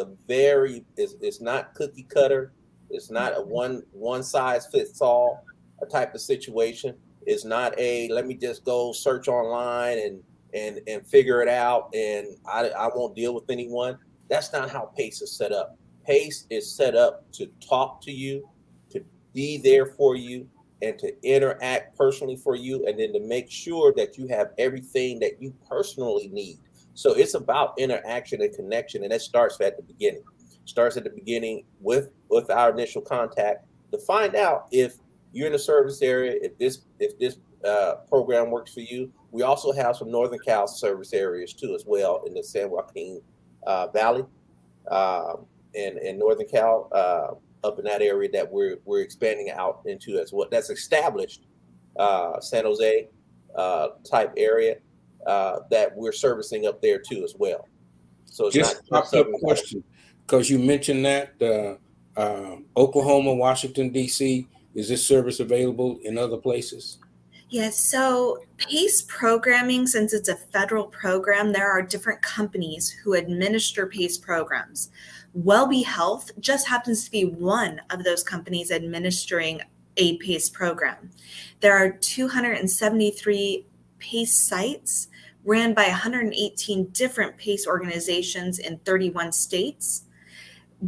it's not cookie cutter. It's not a one size fits all a type of situation. It's not let me just go search online and figure it out, and I won't deal with anyone. That's not how PACE is set up. PACE is set up to talk to you, to be there for you, and to interact personally for you, and then to make sure that you have everything that you personally need. So it's about interaction and connection, and that starts at the beginning. Starts at the beginning with our initial contact to find out if you're in the service area, if this program works for you. We also have some Northern Cal service areas too, as well, in the San Joaquin Valley and Northern Cal, up in that area that we're expanding out into as well. That's established San Jose type area that we're servicing up there too as well. So it's just not a question, because you mentioned that Oklahoma, Washington, D.C., is this service available in other places? Yes, so PACE programming, since it's a federal program, there are different companies who administer PACE programs. WellBe Health just happens to be one of those companies administering a PACE program. There are 273 PACE sites ran by 118 different PACE organizations in 31 states.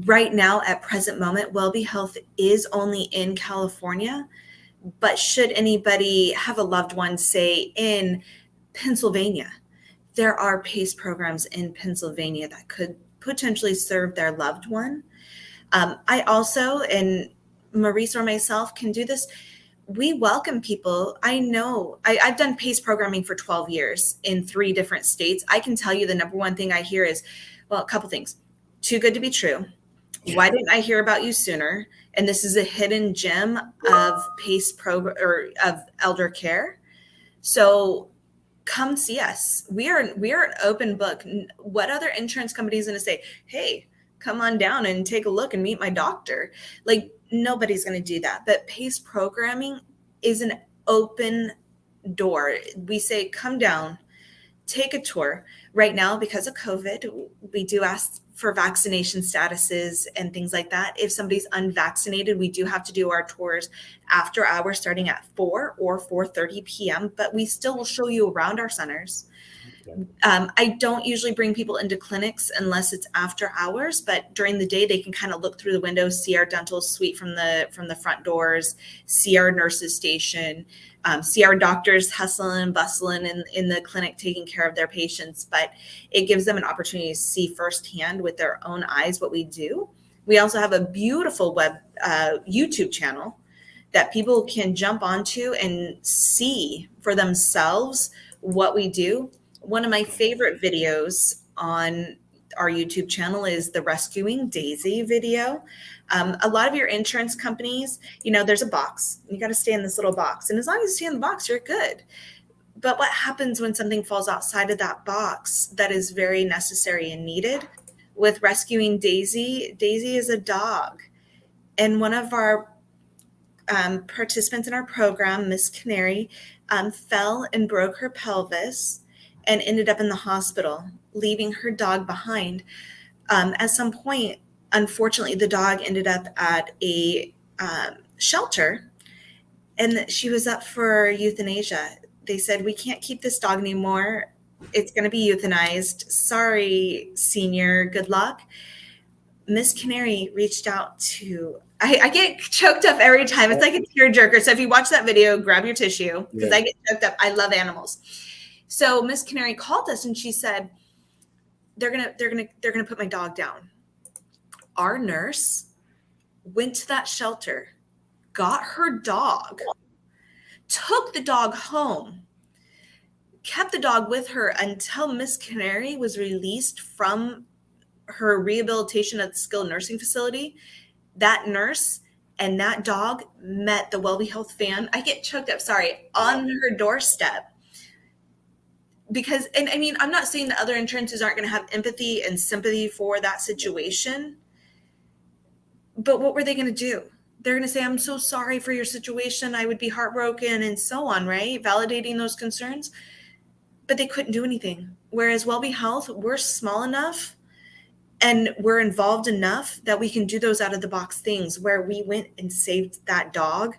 Right now, at present moment, WellBe Health is only in California, but should anybody have a loved one, say in Pennsylvania, there are PACE programs in Pennsylvania that could potentially serve their loved one. I also, and Maurice or myself can do this, we welcome people. I know I've done PACE programming for 12 years in 3 different states. I can tell you the number one thing I hear is, well, a couple things. Too good to be true. Why didn't I hear about you sooner? And this is a hidden gem of PACE program or of elder care. So come see us. We are an open book. What other insurance company is going to say, hey, come on down and take a look and meet my doctor? Like, nobody's going to do that. But PACE programming is an open door. We say, come down, take a tour. Right now, because of COVID, we do ask for vaccination statuses and things like that. If somebody's unvaccinated, we do have to do our tours after hours starting at 4 or 4:30 p.m., but we still will show you around our centers. Okay. I don't usually bring people into clinics unless it's after hours, but during the day, they can kind of look through the windows, see our dental suite from the front doors, see our nurses station, see our doctors hustling and bustling in the clinic taking care of their patients. But it gives them an opportunity to see firsthand with their own eyes what we do. We also have a beautiful web YouTube channel that people can jump onto and see for themselves what we do. One of my favorite videos on our YouTube channel is the Rescuing Daisy video. A lot of your insurance companies, there's a box. You got to stay in this little box. And as long as you stay in the box, you're good. But what happens when something falls outside of that box that is very necessary and needed? With Rescuing Daisy, Daisy is a dog. And one of our participants in our program, Miss Canary, fell and broke her pelvis and ended up in the hospital, leaving her dog behind. At some point, unfortunately, the dog ended up at a shelter, and she was up for euthanasia. They said, we can't keep this dog anymore. It's going to be euthanized. Sorry, senior, good luck. Miss Canary reached out to, I get choked up every time. It's like a tearjerker. So if you watch that video, grab your tissue, because I get choked up. I love animals. So Miss Canary called us and she said, they're gonna put my dog down. Our nurse went to that shelter, got her dog, took the dog home, kept the dog with her until Miss Canary was released from her rehabilitation at the skilled nursing facility. That nurse and that dog met the WellBe Health fan. I get choked up, sorry, on her doorstep. Because, and I mean, I'm not saying that other insurances aren't going to have empathy and sympathy for that situation, but what were they going to do? They're going to say, I'm so sorry for your situation. I would be heartbroken and so on, right? Validating those concerns, but they couldn't do anything. Whereas WellBe Health, we're small enough and we're involved enough that we can do those out of the box things where we went and saved that dog,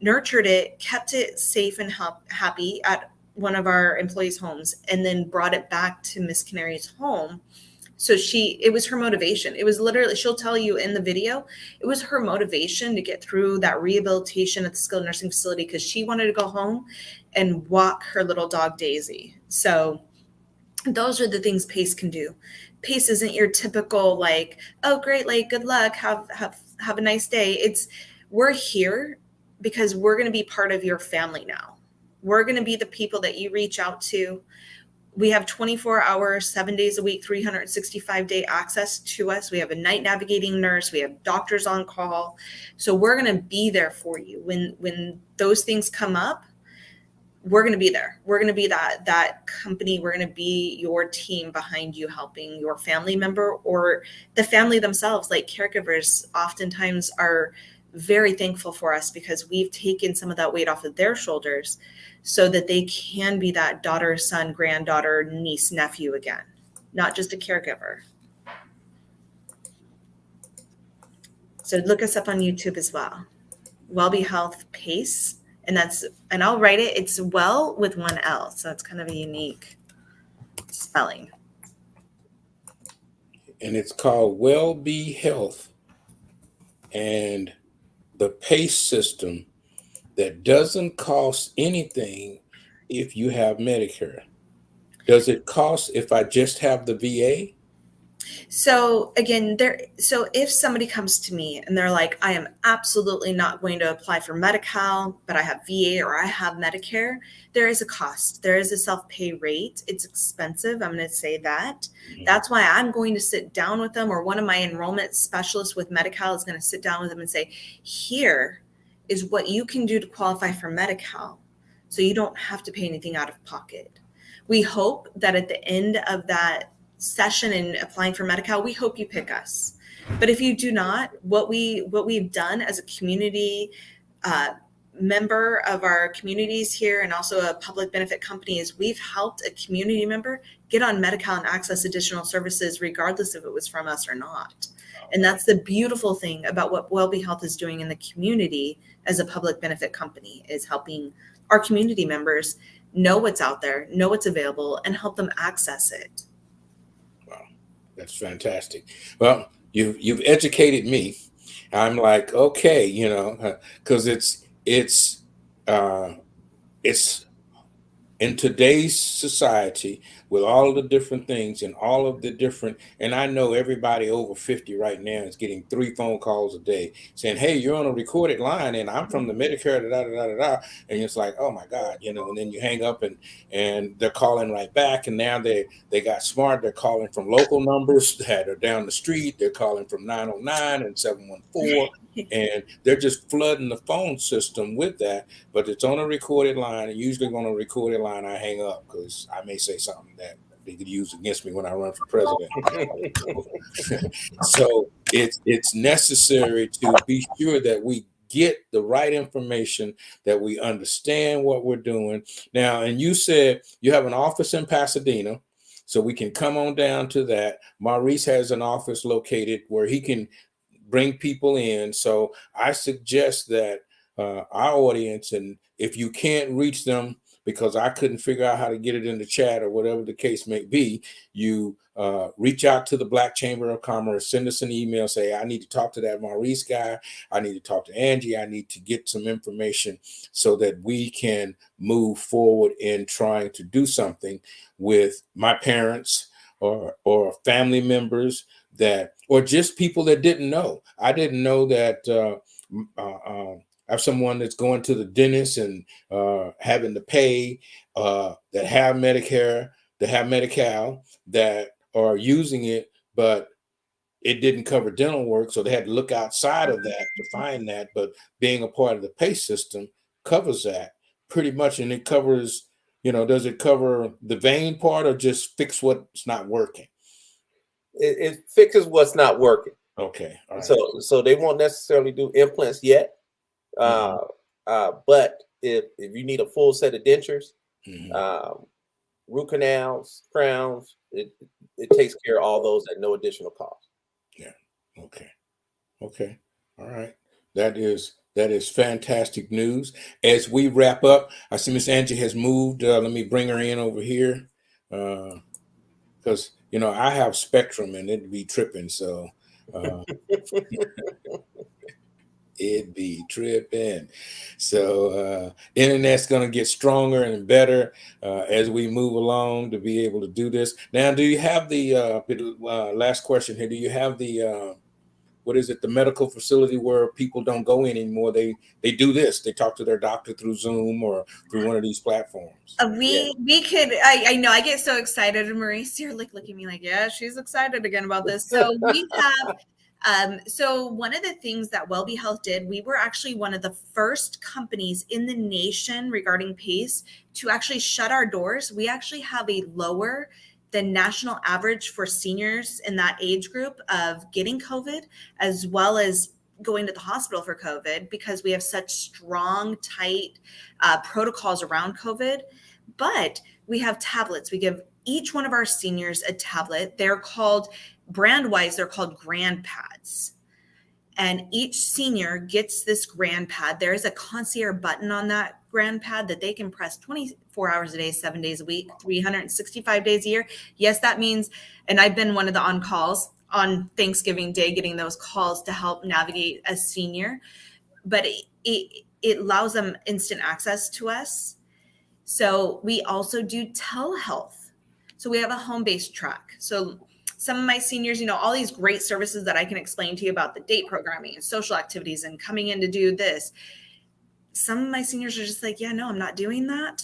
nurtured it, kept it safe and happy at one of our employees' homes, and then brought it back to Miss Canary's home. So it was her motivation. It was literally, she'll tell you in the video, it was her motivation to get through that rehabilitation at the skilled nursing facility because she wanted to go home and walk her little dog Daisy. So those are the things PACE can do. PACE isn't your typical like, oh, great, like good luck, have a nice day. We're here because we're going to be part of your family now. We're going to be the people that you reach out to. We have 24 hours, 7 days a week, 365-day access to us. We have a night navigating nurse. We have doctors on call. So we're going to be there for you. When those things come up, we're going to be there. We're going to be that company. We're going to be your team behind you, helping your family member or the family themselves. Like caregivers oftentimes are very thankful for us because we've taken some of that weight off of their shoulders so that they can be that daughter, son, granddaughter, niece, nephew again, not just a caregiver. So look us up on YouTube as well. WellBe Health PACE. And I'll write it. It's well with one L. So it's kind of a unique spelling. And it's called WellBe Health. And the PACE system that doesn't cost anything if you have Medicare. Does it cost if I just have the VA? So again, so if somebody comes to me and they're like, I am absolutely not going to apply for Medi-Cal, but I have VA or I have Medicare, there is a cost. There is a self-pay rate. It's expensive. I'm going to say that. Mm-hmm. That's why I'm going to sit down with them, or one of my enrollment specialists with Medi-Cal is going to sit down with them and say, here is what you can do to qualify for Medi-Cal, so you don't have to pay anything out of pocket. We hope that at the end of that session and applying for Medi-Cal, we hope you pick us. But if you do not, what we've done as a community member of our communities here and also a public benefit company is we've helped a community member get on Medi-Cal and access additional services regardless if it was from us or not. And that's the beautiful thing about what WellBe Health is doing in the community as a public benefit company, is helping our community members know what's out there, know what's available, and help them access it. Wow, that's fantastic. Well, you've educated me. I'm like, okay, because it's in today's society, with all of the different things and all of the different, and I know everybody over 50 right now is getting 3 phone calls a day saying, hey, you're on a recorded line and I'm from the Medicare, da, da, da, da, da. And it's like, oh my God, and then you hang up and they're calling right back. And now they got smart. They're calling from local numbers that are down the street. They're calling from 909 and 714. And they're just flooding the phone system with that, but it's on a recorded line. And usually on a recorded line, I hang up because I may say something that they could use against me when I run for president. So it's necessary to be sure that we get the right information, that we understand what we're doing. Now, and you said you have an office in Pasadena, so we can come on down to that. Maurice has an office located where he can bring people in. So I suggest that our audience, and if you can't reach them because I couldn't figure out how to get it in the chat or whatever the case may be, you reach out to the Black Chamber of Commerce, send us an email, say, I need to talk to that Maurice guy. I need to talk to Angie. I need to get some information so that we can move forward in trying to do something with my parents or family members that, or just people that didn't know. I didn't know that I have someone that's going to the dentist and having to pay, that have Medicare, that have Medi-Cal, that are using it, but it didn't cover dental work. So they had to look outside of that to find that. But being a part of the pay system covers that pretty much. And it covers, does it cover the vein part or just fix what's not working? It fixes what's not working. Okay. All right. So they won't necessarily do implants yet. But if you need a full set of dentures, root canals, crowns, it takes care of all those at no additional cost. Yeah. Okay. All right. That is fantastic news. As we wrap up, I see Miss Angie has moved. Let me bring her in over here because I have Spectrum and it'd be tripping. So it'd be tripping. So internet's going to get stronger and better as we move along to be able to do this. Now, do you have the last question here? Do you have the what is it, the medical facility where people don't go in anymore? They do this. They talk to their doctor through Zoom or through one of these platforms. We could, I know I get so excited, and Maurice, you're like looking at me like, yeah, she's excited again about this. So we have, so one of the things that WellBe Health did, we were actually one of the first companies in the nation regarding PACE to actually shut our doors. We actually have a lower than national average for seniors in that age group of getting COVID, as well as going to the hospital for COVID, because we have such strong, tight protocols around COVID. But we have tablets. We give each one of our seniors a tablet. They're called, brand-wise, they're called GrandPads. And each senior gets this GrandPad. There is a concierge button on that GrandPad that they can press 24 hours a day, 7 days a week, 365 days a year. Yes, that means, and I've been one of the on-calls on Thanksgiving Day, getting those calls to help navigate a senior, but it allows them instant access to us. So we also do telehealth. So we have a home-based track. So some of my seniors, all these great services that I can explain to you about the date programming and social activities and coming in to do this. Some of my seniors are just like, yeah, no, I'm not doing that.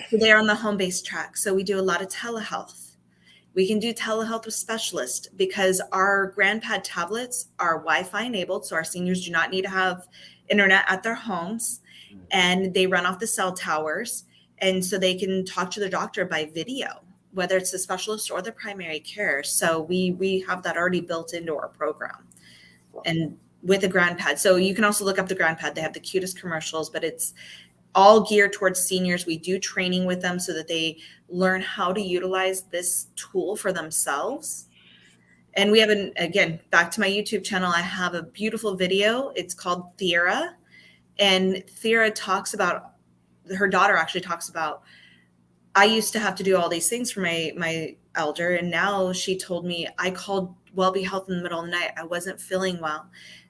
So they're on the home-based track. So we do a lot of telehealth. We can do telehealth with specialists because our GrandPad tablets are Wi-Fi enabled. So our seniors do not need to have internet at their homes, and they run off the cell towers. And so they can talk to their doctor by video, whether it's the specialist or the primary care. So we have that already built into our program. And with a GrandPad. So you can also look up the GrandPad. They have the cutest commercials, but it's all geared towards seniors. We do training with them so that they learn how to utilize this tool for themselves. And we have again, back to my YouTube channel, I have a beautiful video. It's called Thera. And Thera talks about, her daughter actually talks about, I used to have to do all these things for my elder. And now she told me, I called WellBe Health in the middle of the night. I wasn't feeling well.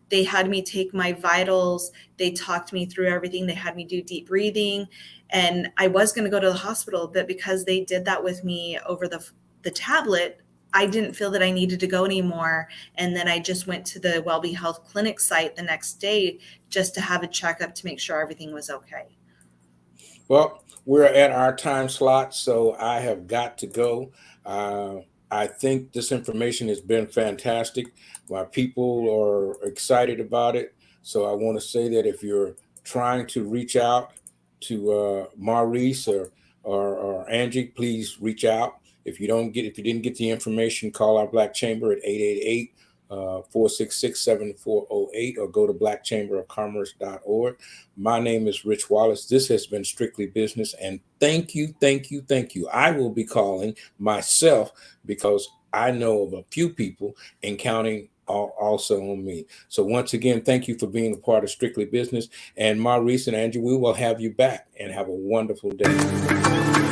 They had me take my vitals. They talked me through everything. They had me do deep breathing. And I was going to go to the hospital, but because they did that with me over the tablet, I didn't feel that I needed to go anymore. And then I just went to the WellBe Health Clinic site the next day just to have a checkup to make sure everything was okay. Well, we're at our time slot, so I have got to go. I think this information has been fantastic. My people are excited about it. So I want to say that if you're trying to reach out to Maurice or Angie, please reach out. If you didn't get the information, call our Black Chamber at 888 466-7408 or go to blackchamberofcommerce.org. My name is Rich Wallace. This has been Strictly Business, and thank you. I will be calling myself because I know of a few people and counting also on me. So once again, thank you for being a part of Strictly Business. And Maurice and Angie, we will have you back, and have a wonderful day.